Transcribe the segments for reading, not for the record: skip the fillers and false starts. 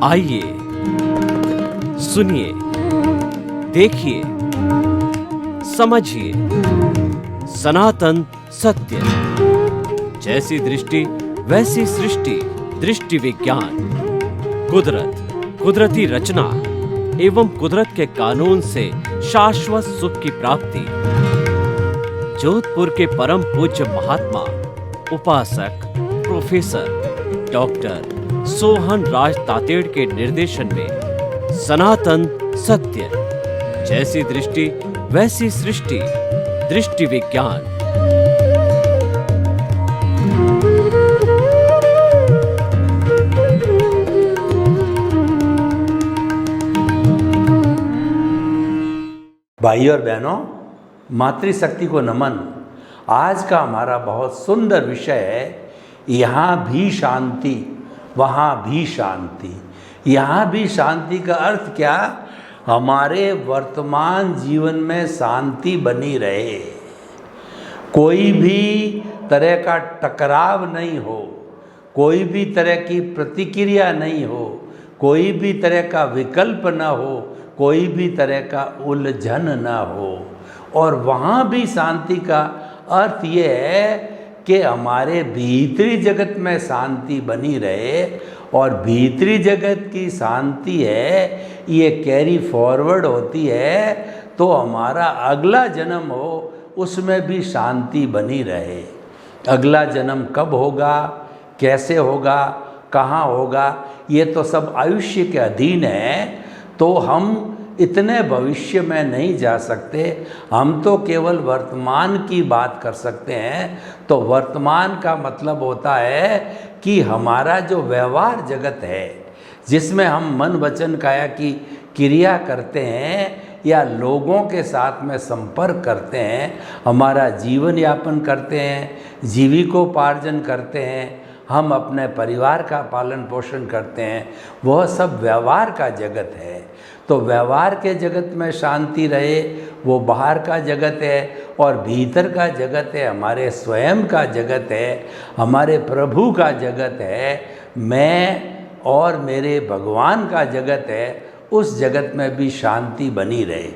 आइए, सुनिए, देखिए, समझिए सनातन सत्य। जैसी दृष्टि वैसी सृष्टि, दृष्टि विज्ञान। कुदरत, कुदरती रचना एवं कुदरत के कानून से शाश्वत सुख की प्राप्ति। जोधपुर के परम पूज्य महात्मा उपासक प्रोफेसर डॉक्टर सोहन राज तातेड़ के निर्देशन में सनातन सत्य। जैसी दृष्टि वैसी सृष्टि, दृष्टि विज्ञान। भाइयों और बहनों, मातृशक्ति को नमन। आज का हमारा बहुत सुंदर विषय है, यहाँ भी शांति वहाँ भी शांति। यहाँ भी शांति का अर्थ क्या? हमारे वर्तमान जीवन में शांति बनी रहे, कोई भी तरह का टकराव नहीं हो, कोई भी तरह की प्रतिक्रिया नहीं हो, कोई भी तरह का विकल्प न हो, कोई भी तरह का उलझन न हो। और वहाँ भी शांति का अर्थ ये है कि हमारे भीतरी जगत में शांति बनी रहे। और भीतरी जगत की शांति है, ये कैरी फॉरवर्ड होती है, तो हमारा अगला जन्म हो उसमें भी शांति बनी रहे। अगला जन्म कब होगा, कैसे होगा, कहाँ होगा, ये तो सब आयुष्य के अधीन है। तो हम इतने भविष्य में नहीं जा सकते, हम तो केवल वर्तमान की बात कर सकते हैं। तो वर्तमान का मतलब होता है कि हमारा जो व्यवहार जगत है, जिसमें हम मन वचन काया की क्रिया करते हैं या लोगों के साथ में संपर्क करते हैं, हमारा जीवन यापन करते हैं, जीविकोपार्जन करते हैं, हम अपने परिवार का पालन पोषण करते हैं, वह सब व्यवहार का जगत है। तो व्यवहार के जगत में शांति रहे, वो बाहर का जगत है। और भीतर का जगत है, हमारे स्वयं का जगत है, हमारे प्रभु का जगत है, मैं और मेरे भगवान का जगत है। उस जगत में भी शांति बनी रहे।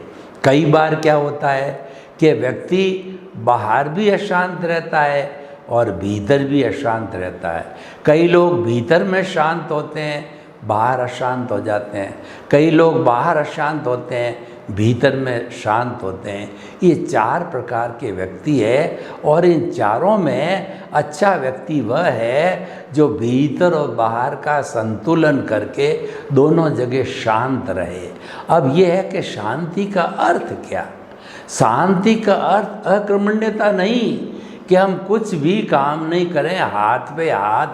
कई बार क्या होता है कि व्यक्ति बाहर भी अशांत रहता है और भीतर भी अशांत रहता है। कई लोग भीतर में शांत होते हैं, बाहर अशांत हो जाते हैं। कई लोग बाहर अशांत होते हैं, भीतर में शांत होते हैं। ये चार प्रकार के व्यक्ति है। और इन चारों में अच्छा व्यक्ति वह है जो भीतर और बाहर का संतुलन करके दोनों जगह शांत रहे। अब ये है कि शांति का अर्थ क्या? शांति का अर्थ अकर्मण्यता नहीं कि हम कुछ भी काम नहीं करें, हाथ पे हाथ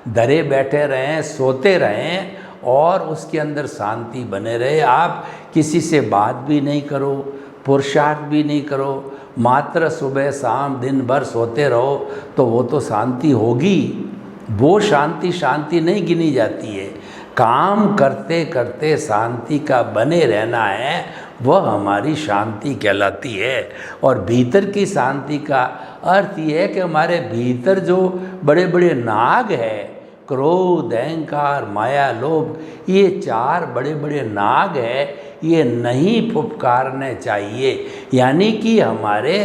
धरे बैठे रहें, सोते रहें और उसके अंदर शांति बने रहे। आप किसी से बात भी नहीं करो, पुरुषार्थ भी नहीं करो, मात्र सुबह शाम दिन भर सोते रहो, तो वो तो शांति होगी। वो शांति शांति नहीं गिनी जाती है। काम करते करते शांति का बने रहना है, वह हमारी शांति कहलाती है। और भीतर की शांति का अर्थ ये है कि हमारे भीतर जो बड़े बड़े नाग हैं, क्रोध, अहंकार, माया, लोभ, ये चार बड़े बड़े नाग हैं, ये नहीं फुफकारने चाहिए। यानी कि हमारे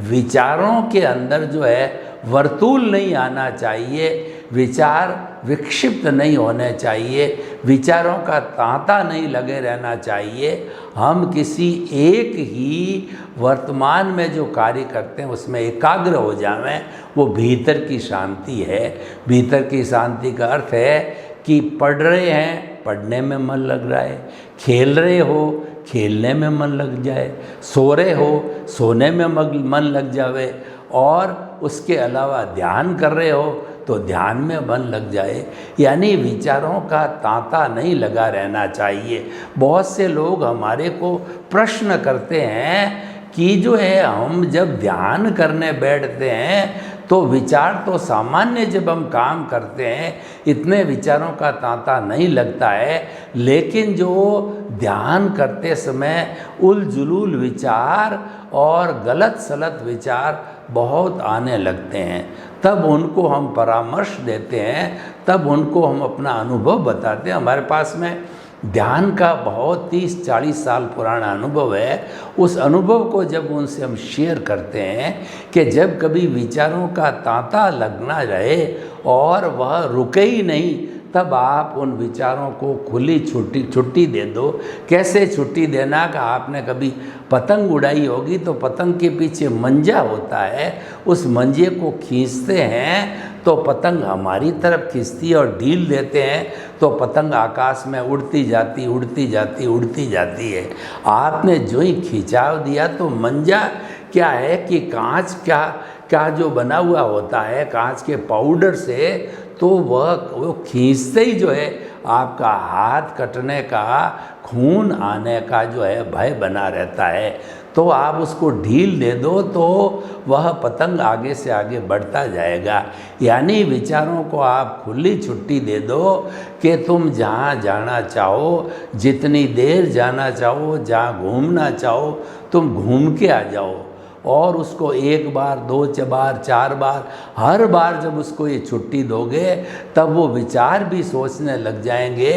विचारों के अंदर जो है वर्तूल नहीं आना चाहिए, विचार विक्षिप्त नहीं होने चाहिए, विचारों का तांता नहीं लगे रहना चाहिए। हम किसी एक ही वर्तमान में जो कार्य करते हैं उसमें एकाग्र हो जाएं, वो भीतर की शांति है। भीतर की शांति का अर्थ है कि पढ़ रहे हैं, पढ़ने में मन लग रहा है, खेल रहे हो, खेलने में मन लग जाए, सो रहे हो, सोने में मन लग जावे, और उसके अलावा ध्यान कर रहे हो तो ध्यान में मन लग जाए। यानी विचारों का तांता नहीं लगा रहना चाहिए। बहुत से लोग हमारे को प्रश्न करते हैं कि जो है हम जब ध्यान करने बैठते हैं तो विचार तो सामान्य जब हम काम करते हैं इतने विचारों का तांता नहीं लगता है, लेकिन जो ध्यान करते समय उलझुल विचार और गलत सलत विचार बहुत आने लगते हैं। तब उनको हम परामर्श देते हैं, तब उनको हम अपना अनुभव बताते हैं। हमारे पास में ध्यान का बहुत 30-40 साल पुराना अनुभव है। उस अनुभव को जब उनसे हम शेयर करते हैं कि जब कभी विचारों का तांता लगना रहे और वह रुके ही नहीं, तब आप उन विचारों को खुली छुट्टी दे दो। कैसे छुट्टी देना का, आपने कभी पतंग उड़ाई होगी तो पतंग के पीछे मंजा होता है, उस मंजे को खींचते हैं तो पतंग हमारी तरफ खींचती है और ढील देते हैं तो पतंग आकाश में उड़ती जाती है। आपने जो ही खिंचाव दिया तो मंजा क्या है कि कांच क्या जो बना हुआ होता है कांच के पाउडर से, तो वो खींचते ही जो है आपका हाथ कटने का, खून आने का जो है भय बना रहता है। तो आप उसको ढील दे दो तो वह पतंग आगे से आगे बढ़ता जाएगा। यानी विचारों को आप खुली छुट्टी दे दो कि तुम जहाँ जाना चाहो, जितनी देर जाना चाहो, जहाँ घूमना चाहो तुम घूम के आ जाओ। और उसको 1 बार, 2 बार, 4 बार, हर बार जब उसको ये छुट्टी दोगे तब वो विचार भी सोचने लग जाएंगे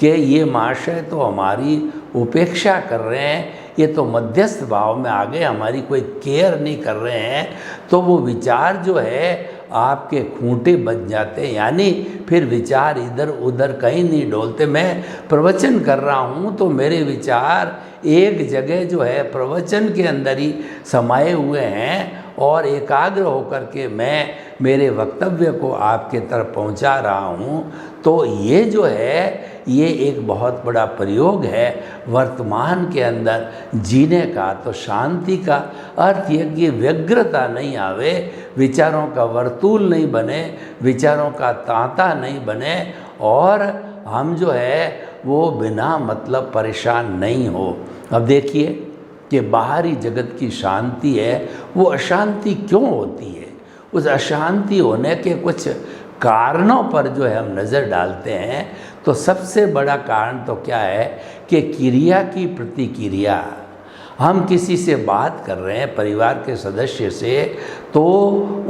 कि ये महाशय तो हमारी उपेक्षा कर रहे हैं, ये तो मध्यस्थ भाव में आ गए, हमारी कोई केयर नहीं कर रहे हैं। तो वो विचार जो है आपके खूंटे बच जाते हैं। यानी फिर विचार इधर उधर कहीं नहीं डोलते। मैं प्रवचन कर रहा हूँ तो मेरे विचार एक जगह जो है प्रवचन के अंदर ही समाये हुए हैं और एकाग्र होकर के मैं मेरे वक्तव्य को आपके तरफ पहुंचा रहा हूं। तो ये जो है ये एक बहुत बड़ा प्रयोग है वर्तमान के अंदर जीने का। तो शांति का अर्थ ये कि व्यग्रता नहीं आवे, विचारों का वर्तुल नहीं बने, विचारों का तांता नहीं बने और हम जो है वो बिना मतलब परेशान नहीं हो। अब देखिए कि बाहरी जगत की शांति है, वो अशांति क्यों होती है? उस अशांति होने के कुछ कारणों पर जो है हम नज़र डालते हैं तो सबसे बड़ा कारण तो क्या है कि क्रिया की प्रतिक्रिया। हम किसी से बात कर रहे हैं परिवार के सदस्य से, तो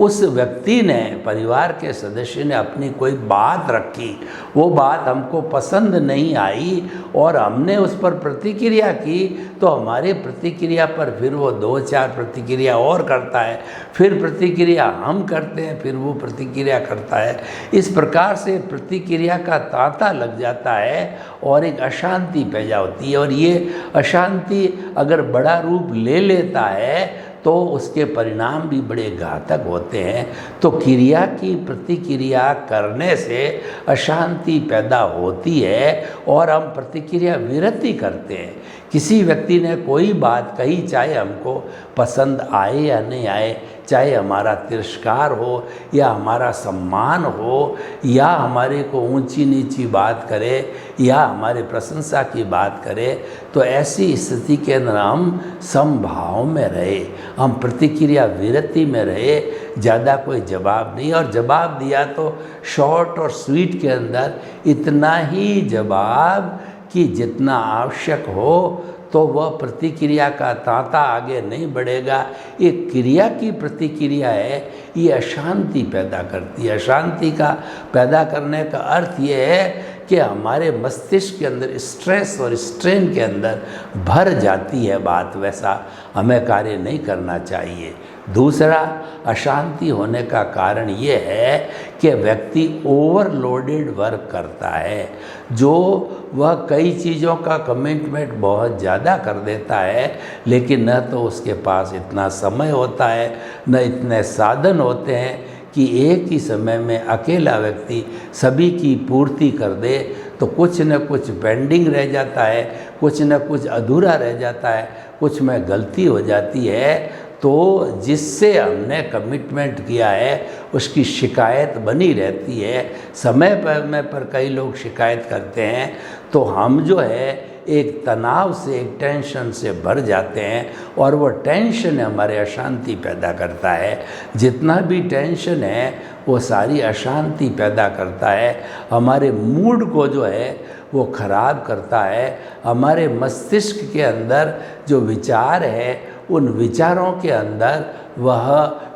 उस व्यक्ति ने, परिवार के सदस्य ने अपनी कोई बात रखी, वो बात हमको पसंद नहीं आई और हमने उस पर प्रतिक्रिया की, तो हमारे प्रतिक्रिया पर फिर वो 2-4 प्रतिक्रिया और करता है, फिर प्रतिक्रिया हम करते हैं, फिर वो प्रतिक्रिया करता है। इस प्रकार से प्रतिक्रिया का तांता लग जाता है और एक अशांति पैदा होती है। और ये अशांति अगर बड़ा रूप ले लेता है तो उसके परिणाम भी बड़े घातक होते हैं। तो क्रिया की प्रतिक्रिया करने से अशांति पैदा होती है और हम प्रतिक्रिया विरति करते हैं। किसी व्यक्ति ने कोई बात कही, चाहे हमको पसंद आए या नहीं आए, चाहे हमारा तिरस्कार हो या हमारा सम्मान हो या हमारे को ऊंची नीची बात करे या हमारे प्रशंसा की बात करे, तो ऐसी स्थिति के अंदर हम समभाव में रहे, हम प्रतिक्रिया विरति में रहे, ज़्यादा कोई जवाब नहीं। और जवाब दिया तो शॉर्ट और स्वीट के अंदर इतना ही जवाब कि जितना आवश्यक हो, तो वह प्रतिक्रिया का तांता आगे नहीं बढ़ेगा। ये क्रिया की प्रतिक्रिया है, ये अशांति पैदा करती है। अशांति का पैदा करने का अर्थ ये है कि हमारे मस्तिष्क के अंदर स्ट्रेस और स्ट्रेन के अंदर भर जाती है बात, वैसा हमें कार्य नहीं करना चाहिए। दूसरा, अशांति होने का कारण ये है कि व्यक्ति ओवरलोडेड वर्क करता है, जो वह कई चीज़ों का कमिटमेंट बहुत ज़्यादा कर देता है, लेकिन न तो उसके पास इतना समय होता है, न इतने साधन होते हैं कि एक ही समय में अकेला व्यक्ति सभी की पूर्ति कर दे। तो कुछ न कुछ पेंडिंग रह जाता है, कुछ न कुछ अधूरा रह जाता है, कुछ में गलती हो जाती है। तो जिससे हमने कमिटमेंट किया है उसकी शिकायत बनी रहती है। समय पर कई लोग शिकायत करते हैं तो हम जो है एक तनाव से, एक टेंशन से भर जाते हैं और वो टेंशन हमारे अशांति पैदा करता है। जितना भी टेंशन है वो सारी अशांति पैदा करता है, हमारे मूड को जो है वो खराब करता है। हमारे मस्तिष्क के अंदर जो विचार है, उन विचारों के अंदर वह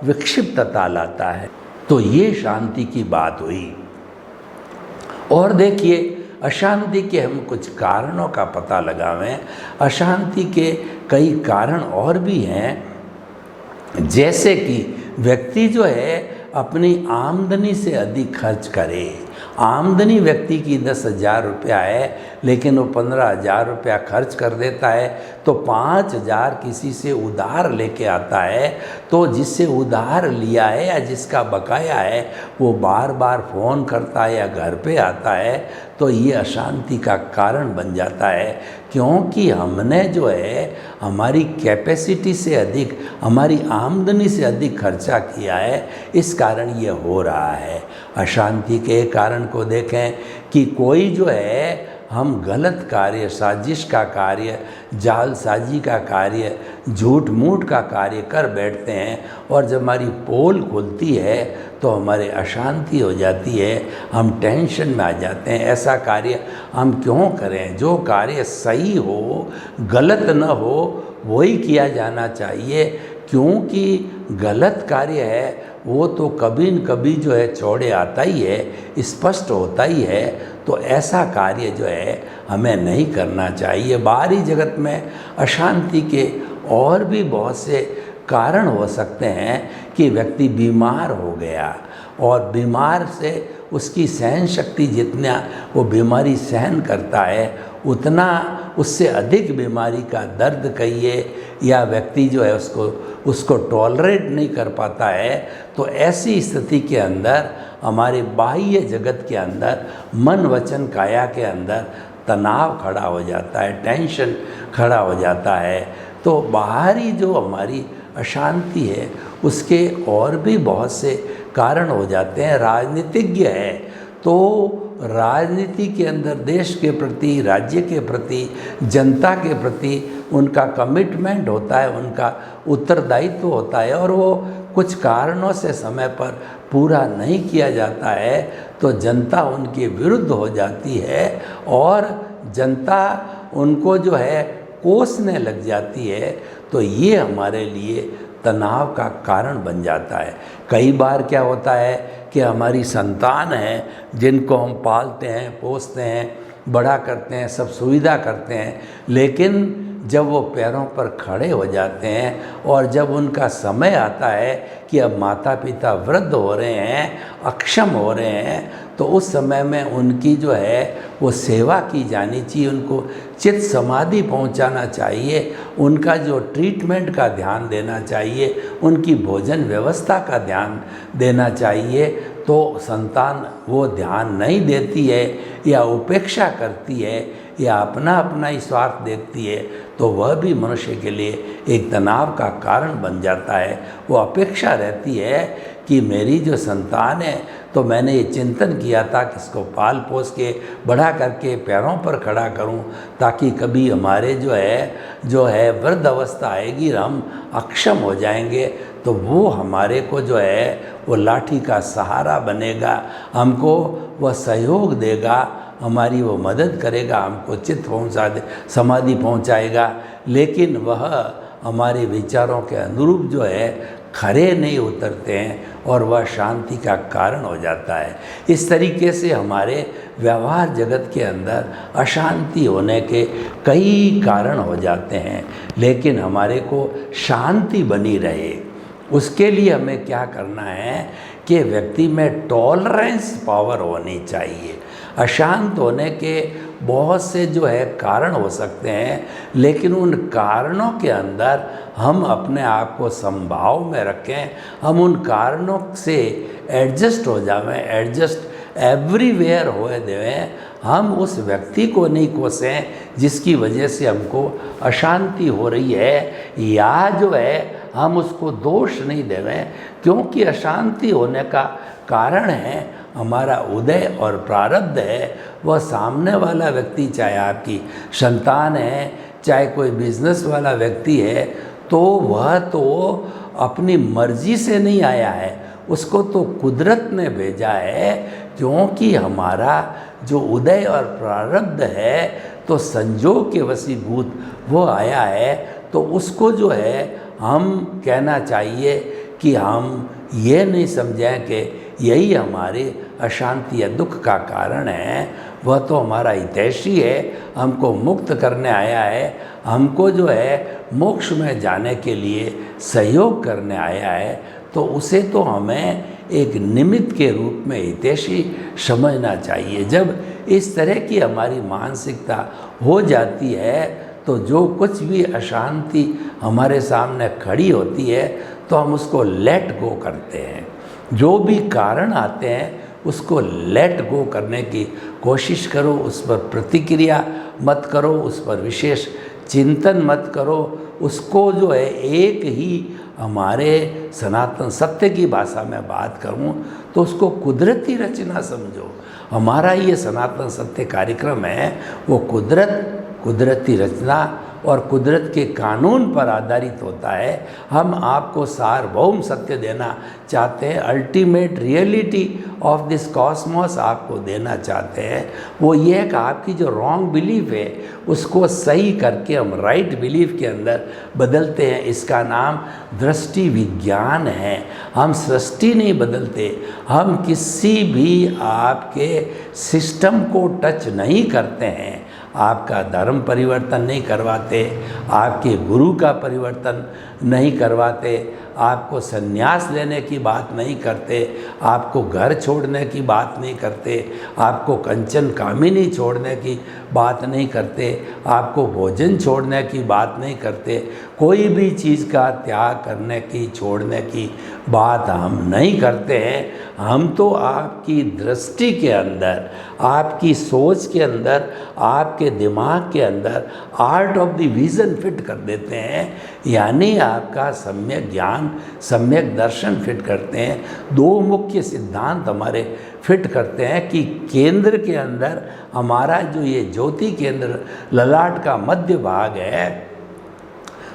विक्षिप्तता लाता है। तो ये शांति की बात हुई। और देखिए, अशांति के हम कुछ कारणों का पता लगावें। अशांति के कई कारण और भी हैं, जैसे कि व्यक्ति जो है अपनी आमदनी से अधिक खर्च करे। आमदनी व्यक्ति की 10,000 रुपया है, लेकिन वो 15,000 रुपया खर्च कर देता है, तो 5,000 किसी से उधार लेके आता है। तो जिससे उधार लिया है या जिसका बकाया है वो बार बार फ़ोन करता है या घर पे आता है, तो ये अशांति का कारण बन जाता है, क्योंकि हमने जो है हमारी कैपेसिटी से अधिक, हमारी आमदनी से अधिक खर्चा किया है। इस कारण ये हो रहा है। अशांति के कारण को देखें कि कोई जो है हम गलत कार्य, साजिश का कार्य, जालसाजी का कार्य, झूठ मूठ का कार्य कर बैठते हैं, और जब हमारी पोल खुलती है तो हमारे अशांति हो जाती है, हम टेंशन में आ जाते हैं। ऐसा कार्य हम क्यों करें? जो कार्य सही हो, गलत न हो, वही किया जाना चाहिए, क्योंकि गलत कार्य है वो तो कभी न कभी जो है चौड़े आता ही है, स्पष्ट होता ही है। तो ऐसा कार्य जो है हमें नहीं करना चाहिए। बाहरी जगत में अशांति के और भी बहुत से कारण हो सकते हैं कि व्यक्ति बीमार हो गया, और बीमार से उसकी सहन शक्ति, जितना वो बीमारी सहन करता है उतना उससे अधिक बीमारी का दर्द कहिए, या व्यक्ति जो है उसको टॉलरेट नहीं कर पाता है। तो ऐसी स्थिति के अंदर हमारे बाह्य जगत के अंदर, मन वचन काया के अंदर तनाव खड़ा हो जाता है, टेंशन खड़ा हो जाता है। तो बाहरी जो हमारी अशांति है उसके और भी बहुत से कारण हो जाते हैं। राजनीतिज्ञ है तो राजनीति के अंदर देश के प्रति, राज्य के प्रति, जनता के प्रति उनका कमिटमेंट होता है, उनका उत्तरदायित्व होता है, और वो कुछ कारणों से समय पर पूरा नहीं किया जाता है तो जनता उनके विरुद्ध हो जाती है, और जनता उनको जो है कोसने लग जाती है। तो ये हमारे लिए तनाव का कारण बन जाता है। कई बार क्या होता है कि हमारी संतान है, जिनको हम पालते हैं, पोसते हैं, बड़ा करते हैं, सब सुविधा करते हैं, लेकिन जब वो पैरों पर खड़े हो जाते हैं और जब उनका समय आता है कि अब माता पिता वृद्ध हो रहे हैं, अक्षम हो रहे हैं, तो उस समय में उनकी जो है वो सेवा की जानी चाहिए, उनको चित्त समाधि पहुंचाना चाहिए, उनका जो ट्रीटमेंट का ध्यान देना चाहिए, उनकी भोजन व्यवस्था का ध्यान देना चाहिए। तो संतान वो ध्यान नहीं देती है या उपेक्षा करती है या अपना ही स्वार्थ देखती है, तो वह भी मनुष्य के लिए एक तनाव का कारण बन जाता है। वो अपेक्षा रहती है कि मेरी जो संतान है, तो मैंने ये चिंतन किया था कि इसको पाल पोस के बड़ा करके पैरों पर खड़ा करूं, ताकि कभी हमारे जो है वृद्ध अवस्था आएगी, हम अक्षम हो जाएंगे, तो वो हमारे को जो है वो लाठी का सहारा बनेगा, हमको वह सहयोग देगा, हमारी वो मदद करेगा, हमको चित्त समाधि पहुंचाएगा। लेकिन वह हमारे विचारों के अनुरूप जो है खरे नहीं उतरते हैं और वह शांति का कारण हो जाता है। इस तरीके से हमारे व्यवहार जगत के अंदर अशांति होने के कई कारण हो जाते हैं, लेकिन हमारे को शांति बनी रहे उसके लिए हमें क्या करना है कि व्यक्ति में टॉलरेंस पावर होनी चाहिए। अशांत होने के बहुत से जो है कारण हो सकते हैं, लेकिन उन कारणों के अंदर हम अपने आप को संभाव में रखें, हम उन कारणों से एडजस्ट हो जाएं, एडजस्ट एवरीवेयर होए देवें। हम उस व्यक्ति को नहीं कोसें जिसकी वजह से हमको अशांति हो रही है, या जो है हम उसको दोष नहीं देवें, क्योंकि अशांति होने का कारण है हमारा उदय और प्रारब्ध है। वह सामने वाला व्यक्ति, चाहे आपकी संतान है, चाहे कोई बिजनेस वाला व्यक्ति है, तो वह तो अपनी मर्जी से नहीं आया है, उसको तो कुदरत ने भेजा है, क्योंकि हमारा जो उदय और प्रारब्ध है तो संजोग के वशीभूत वो आया है। तो उसको जो है हम कहना चाहिए कि हम ये नहीं समझें कि यही हमारी अशांति या दुख का कारण है। वह तो हमारा हितैषी है, हमको मुक्त करने आया है, हमको जो है मोक्ष में जाने के लिए सहयोग करने आया है। तो उसे तो हमें एक निमित्त के रूप में हितैषी समझना चाहिए। जब इस तरह की हमारी मानसिकता हो जाती है तो जो कुछ भी अशांति हमारे सामने खड़ी होती है तो हम उसको लेट गो करते हैं। जो भी कारण आते हैं उसको लेट गो करने की कोशिश करो, उस पर प्रतिक्रिया मत करो, उस पर विशेष चिंतन मत करो। उसको जो है एक ही हमारे सनातन सत्य की भाषा में बात करूं तो उसको कुदरती रचना समझो। हमारा ये सनातन सत्य कार्यक्रम है वो कुदरती रचना और कुदरत के कानून पर आधारित होता है। हम आपको सार्वभौम सत्य देना चाहते हैं, ultimate reality of this Cosmos आपको देना चाहते हैं। वो ये है कि आपकी जो रॉन्ग बिलीफ है उसको सही करके हम राइट बिलीफ के अंदर बदलते हैं। इसका नाम दृष्टि विज्ञान है। हम सृष्टि नहीं बदलते, हम किसी भी आपके सिस्टम को टच नहीं करते हैं। आपका धर्म परिवर्तन नहीं करवाते, आपके गुरु का परिवर्तन नहीं करवाते, आपको संन्यास लेने की बात नहीं करते, आपको घर छोड़ने की बात नहीं करते, आपको कंचन कामिनी छोड़ने की बात नहीं करते, आपको भोजन छोड़ने की बात नहीं करते। कोई भी चीज़ का त्याग करने की, छोड़ने की बात हम नहीं करते हैं। हम तो आपकी दृष्टि के अंदर, आपकी सोच के अंदर, आपके दिमाग के अंदर art of the vision fit कर देते हैं, यानी आपका सम्यक ज्ञान, सम्यक दर्शन फिट करते हैं। दो मुख्य सिद्धांत हमारे फिट करते हैं कि केंद्र के अंदर हमारा जो ये ज्योति केंद्र ललाट का मध्य भाग है,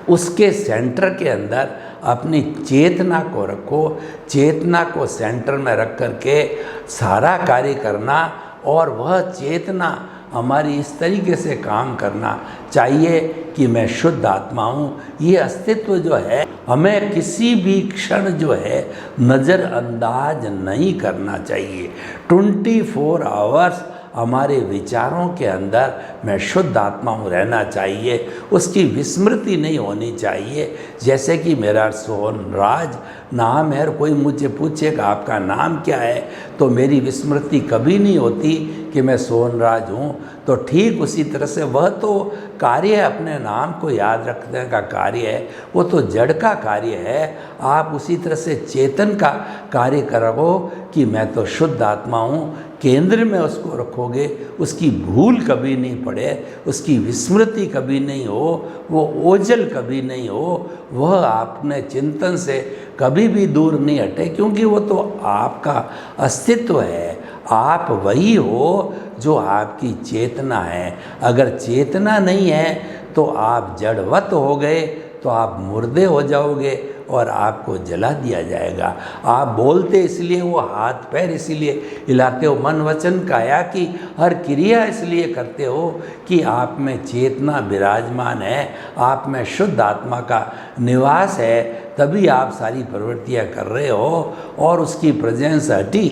उसके सेंटर के अंदर अपनी चेतना को रखो। चेतना को सेंटर में रख करके सारा कार्य करना और वह चेतना हमारी इस तरीके से काम करना चाहिए कि मैं शुद्ध आत्मा हूँ। ये अस्तित्व जो है हमें किसी भी क्षण जो है नज़रअंदाज नहीं करना चाहिए। 24 आवर्स हमारे विचारों के अंदर मैं शुद्ध आत्मा हूँ रहना चाहिए, उसकी विस्मृति नहीं होनी चाहिए। जैसे कि मेरा सोहनराज नाम है और कोई मुझे पूछे कि आपका नाम क्या है तो मेरी विस्मृति कभी नहीं होती कि मैं सोहनराज हूँ। तो ठीक उसी तरह से वह तो कार्य है, अपने नाम को याद रखने का कार्य है, वो तो जड़ का कार्य है। आप उसी तरह से चेतन का कार्य करो कि मैं तो शुद्ध आत्मा हूँ। केंद्र में उसको रखोगे, उसकी भूल कभी नहीं पड़े, उसकी विस्मृति कभी नहीं हो, वो ओझल कभी नहीं हो, वह आपने चिंतन से कभी भी दूर नहीं हटे, क्योंकि वो तो आपका अस्तित्व है। आप वही हो जो आपकी चेतना है। अगर चेतना नहीं है तो आप जड़वत हो गए, तो आप मुर्दे हो जाओगे और आपको जला दिया जाएगा। आप बोलते इसलिए, वो हाथ पैर इसीलिए हिलाते हो, मन वचन काया की हर क्रिया इसलिए करते हो कि आप में चेतना विराजमान है, आप में शुद्ध आत्मा का निवास है, तभी आप सारी प्रवृत्तियां कर रहे हो। और उसकी प्रेजेंस हटी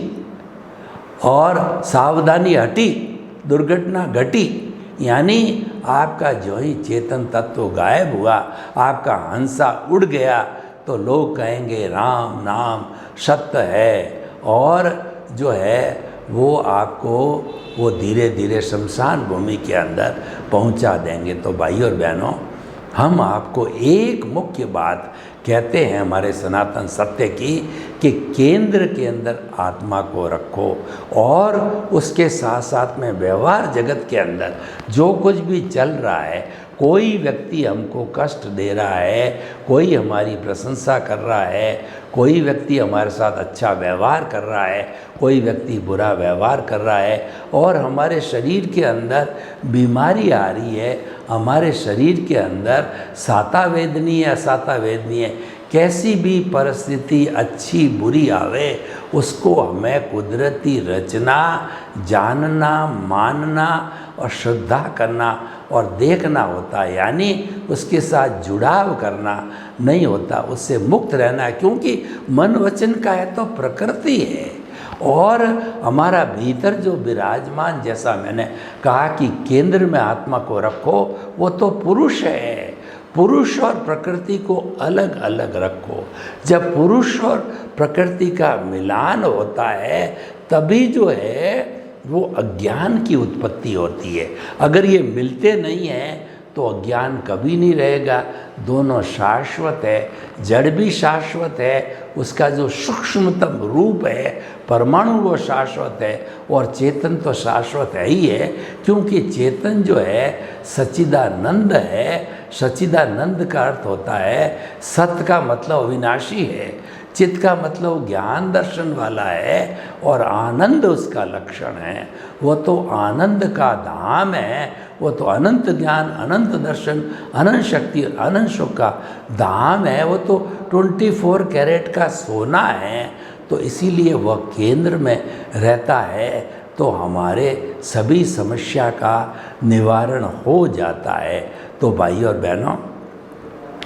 और सावधानी हटी, दुर्घटना घटी, यानी आपका जो ही चेतन तत्व गायब हुआ, आपका हंसा उड़ गया, तो लोग कहेंगे राम नाम सत्य है, और जो है वो आपको वो धीरे धीरे शमशान भूमि के अंदर पहुंचा देंगे। तो भाई और बहनों, हम आपको एक मुख्य बात कहते हैं हमारे सनातन सत्य की कि केंद्र के अंदर आत्मा को रखो, और उसके साथ साथ में व्यवहार जगत के अंदर जो कुछ भी चल रहा है, कोई व्यक्ति हमको कष्ट दे रहा है, कोई हमारी प्रशंसा कर रहा है, कोई व्यक्ति हमारे साथ अच्छा व्यवहार कर रहा है, कोई व्यक्ति बुरा व्यवहार कर रहा है, और हमारे शरीर के अंदर बीमारी आ रही है, हमारे शरीर के अंदर साता वेदनी है, असाता वेदनी है, कैसी भी परिस्थिति अच्छी बुरी आवे, उसको हमें कुदरती रचना जानना, मानना और श्रद्धा करना और देखना होता है, यानी उसके साथ जुड़ाव करना नहीं होता, उससे मुक्त रहना है। क्योंकि मन वचन का है तो प्रकृति है, और हमारा भीतर जो विराजमान, जैसा मैंने कहा कि केंद्र में आत्मा को रखो, वो तो पुरुष है। पुरुष और प्रकृति को अलग अलग रखो। जब पुरुष और प्रकृति का मिलान होता है तभी जो है वो अज्ञान की उत्पत्ति होती है। अगर ये मिलते नहीं हैं तो अज्ञान कभी नहीं रहेगा। दोनों शाश्वत है, जड़ भी शाश्वत है, उसका जो सूक्ष्मतम रूप है परमाणु वो शाश्वत है, और चेतन तो शाश्वत है ही है। क्योंकि चेतन जो है सच्चिदानंद है। सच्चिदानंद का अर्थ होता है, सत्य का मतलब अविनाशी है, चित्त का मतलब ज्ञान दर्शन वाला है, और आनंद उसका लक्षण है। वो तो आनंद का धाम है, वो तो अनंत ज्ञान, अनंत दर्शन, अनंत शक्ति, अनंत सुख का धाम है। वो तो 24 कैरेट का सोना है। तो इसीलिए वह केंद्र में रहता है तो हमारे सभी समस्या का निवारण हो जाता है। तो भाई और बहनों,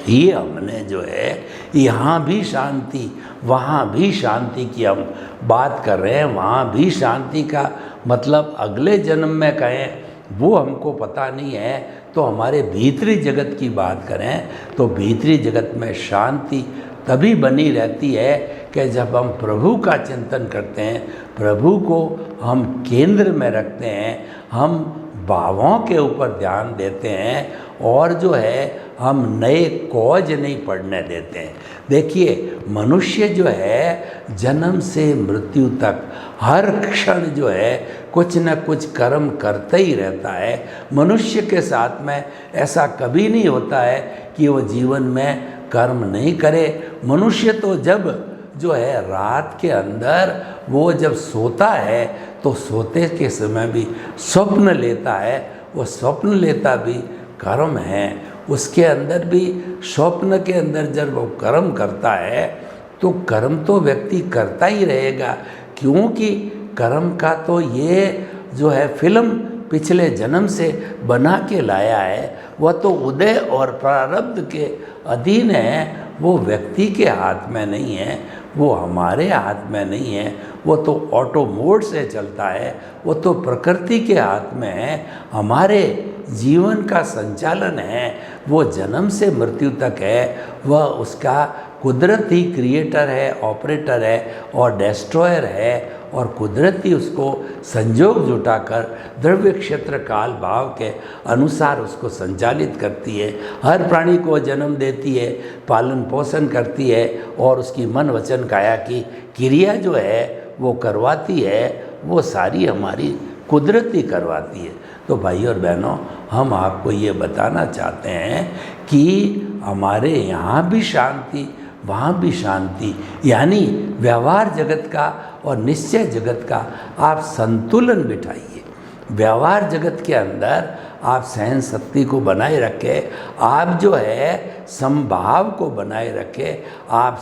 ये हमने जो है यहाँ भी शांति वहाँ भी शांति की हम बात कर रहे हैं। वहाँ भी शांति का मतलब अगले जन्म में कहें वो हमको पता नहीं है। तो हमारे भीतरी जगत की बात करें तो भीतरी जगत में शांति तभी बनी रहती है कि जब हम प्रभु का चिंतन करते हैं, प्रभु को हम केंद्र में रखते हैं, हम भावों के ऊपर ध्यान देते हैं, और जो है हम नए कॉज नहीं पढ़ने देते हैं। देखिए, मनुष्य जो है जन्म से मृत्यु तक हर क्षण जो है कुछ न कुछ कर्म करते ही रहता है। मनुष्य के साथ में ऐसा कभी नहीं होता है कि वो जीवन में कर्म नहीं करे। मनुष्य तो जब जो है रात के अंदर वो जब सोता है तो सोते के समय भी स्वप्न लेता है। वो स्वप्न लेता भी कर्म है। उसके अंदर भी स्वप्न के अंदर जब वो कर्म करता है तो कर्म तो व्यक्ति करता ही रहेगा। क्योंकि कर्म का तो ये जो है फिल्म पिछले जन्म से बना के लाया है, वह तो उदय और प्रारब्ध के अधीन है। वो व्यक्ति के हाथ में नहीं है, वो हमारे हाथ में नहीं है। वो तो ऑटो मोड से चलता है, वो तो प्रकृति के हाथ में है। हमारे जीवन का संचालन है वो जन्म से मृत्यु तक है। वह उसका कुदरत ही क्रिएटर है, ऑपरेटर है और डिस्ट्रॉयर है, और कुदरत ही उसको संजोग जुटाकर द्रव्य क्षेत्र काल भाव के अनुसार उसको संचालित करती है। हर प्राणी को जन्म देती है, पालन पोषण करती है, और उसकी मन वचन काया की क्रिया जो है वो करवाती है। वो सारी हमारी कुदरत ही करवाती है। तो भाई और बहनों, हम आपको ये बताना चाहते हैं कि हमारे यहाँ भी शांति वहाँ भी शांति, यानी व्यवहार जगत का और निश्चय जगत का आप संतुलन बिठाइए। व्यवहार जगत के अंदर आप सहन शक्ति को बनाए रखें, आप जो है समभाव को बनाए रखें, आप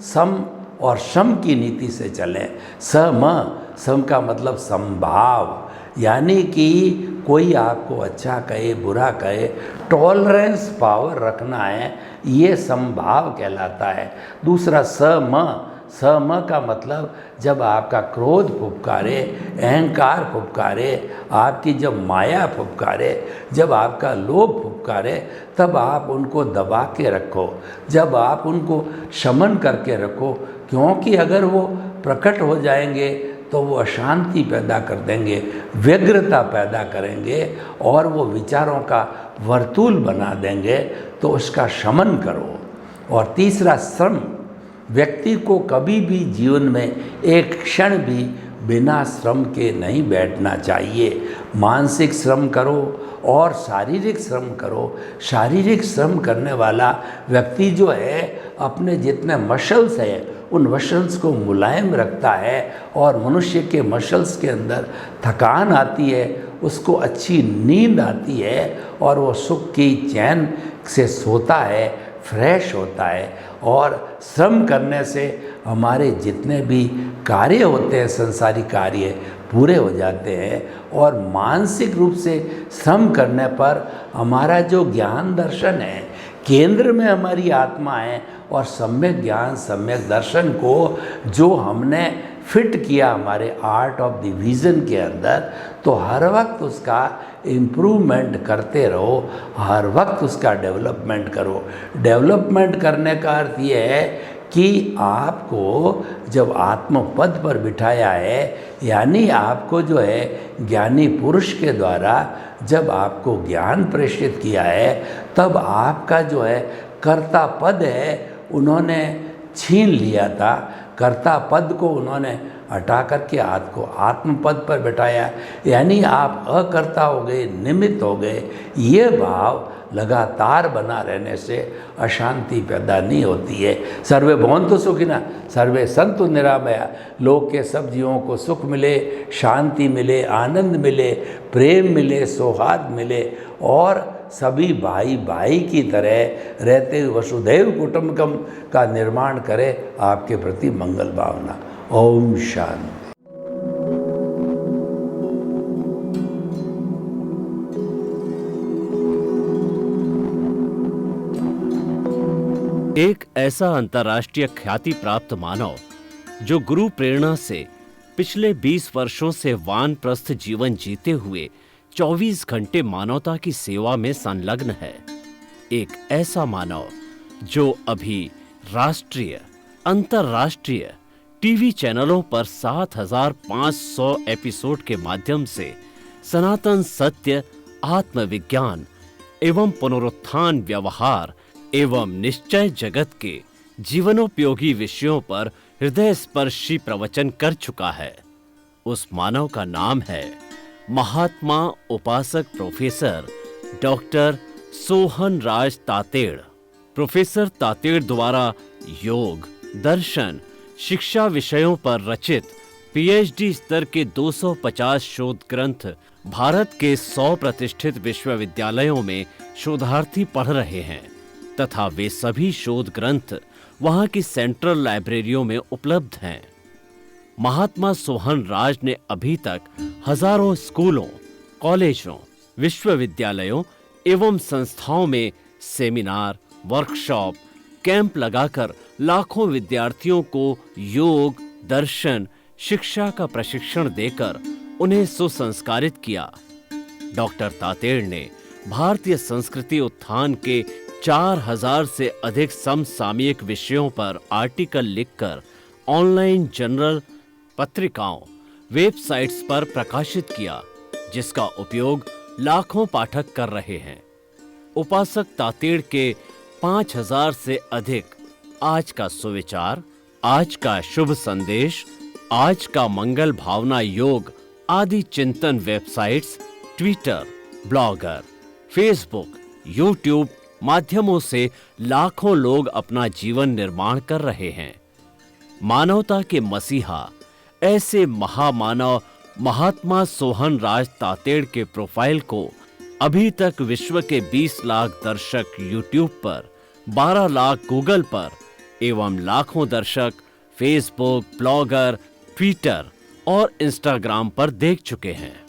सम और सम की नीति से चलें। सम का मतलब समभाव, यानी कि कोई आपको अच्छा कहे बुरा कहे, टॉलरेंस पावर रखना है, ये समभाव कहलाता है। दूसरा सम का मतलब जब आपका क्रोध फुफकारे, अहंकार फुफकारे, आपकी जब माया फुफकारे, जब आपका लोभ फुफकारे, तब आप उनको दबा के रखो, जब आप उनको शमन करके रखो। क्योंकि अगर वो प्रकट हो जाएंगे तो वो अशांति पैदा कर देंगे, व्यग्रता पैदा करेंगे, और वो विचारों का वर्तुल बना देंगे। तो उसका शमन करो। और तीसरा श्रम, व्यक्ति को कभी भी जीवन में एक क्षण भी बिना श्रम के नहीं बैठना चाहिए। मानसिक श्रम करो और शारीरिक श्रम करो। शारीरिक श्रम करने वाला व्यक्ति जो है अपने जितने मसल्स हैं उन मसल्स को मुलायम रखता है, और मनुष्य के मसल्स के अंदर थकान आती है, उसको अच्छी नींद आती है, और वो सुख की चैन से सोता है, फ्रेश होता है। और श्रम करने से हमारे जितने भी कार्य होते हैं, संसारी कार्य, पूरे हो जाते हैं। और मानसिक रूप से श्रम करने पर हमारा जो ज्ञान दर्शन है, केंद्र में हमारी आत्मा है, और सम्यक ज्ञान सम्यक दर्शन को जो हमने फिट किया हमारे आर्ट ऑफ द विज़न के अंदर, तो हर वक्त उसका इम्प्रूवमेंट करते रहो, हर वक्त उसका डेवलपमेंट करो। डेवलपमेंट करने का अर्थ ये है कि आपको जब आत्मपद पर बिठाया है, यानी आपको जो है ज्ञानी पुरुष के द्वारा जब आपको ज्ञान प्रेषित किया है, तब आपका जो है कर्ता पद है उन्होंने छीन लिया था। कर्ता पद को उन्होंने हटा करके आपको आत्मपद पर बैठाया, यानी आप अकर्ता हो गए, निमित्त हो गए। ये भाव लगातार बना रहने से अशांति पैदा नहीं होती है। सर्वे भवन्तु सुखिनः, सर्वे सन्तु निरामया। लोक के सब जीवों को सुख मिले, शांति मिले, आनंद मिले, प्रेम मिले, सौहार्द मिले, और सभी भाई भाई की तरह रहते हुए वसुधैव कुटुम्बकम का निर्माण करे। आपके प्रति मंगल भावना। ओम शांति। एक ऐसा अंतर्राष्ट्रीय ख्याति प्राप्त मानव जो गुरु प्रेरणा से पिछले 20 वर्षों से वानप्रस्थ जीवन जीते हुए 24 घंटे मानवता की सेवा में संलग्न है। एक ऐसा मानव जो अभी राष्ट्रीय, अंतर्राष्ट्रीय टीवी चैनलों पर 7,500 एपिसोड के माध्यम से सनातन सत्य, आत्मविज्ञान एवं पुनरुत्थान, व्यवहार एवं निश्चय जगत के जीवनोपयोगी विषयों पर हृदय स्पर्शी प्रवचन कर चुका है। उस मानव का नाम है महात्मा उपासक प्रोफेसर डॉक्टर सोहन राज तातेड़। प्रोफेसर तातेड़ द्वारा योग, दर्शन, शिक्षा विषयों पर रचित पीएचडी स्तर के 250 शोध ग्रंथ भारत के 100 प्रतिष्ठित विश्वविद्यालयों में शोधार्थी पढ़ रहे हैं, तथा वे सभी शोध ग्रंथ वहां की सेंट्रल लाइब्रेरियों में उपलब्ध हैं। महात्मा सोहन राज ने अभी तक हजारों स्कूलों, कॉलेजों, विश्वविद्यालयों एवं संस्थाओं में सेमिनार, वर्कशॉप, कैंप लगाकर लाखों विद्यार्थियों को योग, दर्शन, शिक्षा का प्रशिक्षण देकर उन्हें सुसंस्कारित किया। डॉक्टर तातेड़ ने भारतीय संस्कृति उत्थान के 4000 से अधिक समसामयिक विषयों पर आर्टिकल लिखकर ऑनलाइन जर्नल, पत्रिकाओं, वेबसाइट्स पर प्रकाशित किया, जिसका उपयोग लाखों पाठक कर रहे हैं। उपासक तातेड़ के 5000 से अधिक आज का सुविचार, आज का शुभ संदेश, आज का मंगल भावना योग आदि चिंतन websites, Twitter, blogger, Facebook, YouTube माध्यमों से लाखों लोग अपना जीवन निर्माण कर रहे हैं। मानवता के मसीहा ऐसे महामानव महात्मा सोहन राज तातेड़ के प्रोफाइल को अभी तक विश्व के 20 लाख दर्शक यूट्यूब पर, 12 लाख गूगल पर एवं लाखों दर्शक फेसबुक, ब्लॉगर, ट्विटर और इंस्टाग्राम पर देख चुके हैं।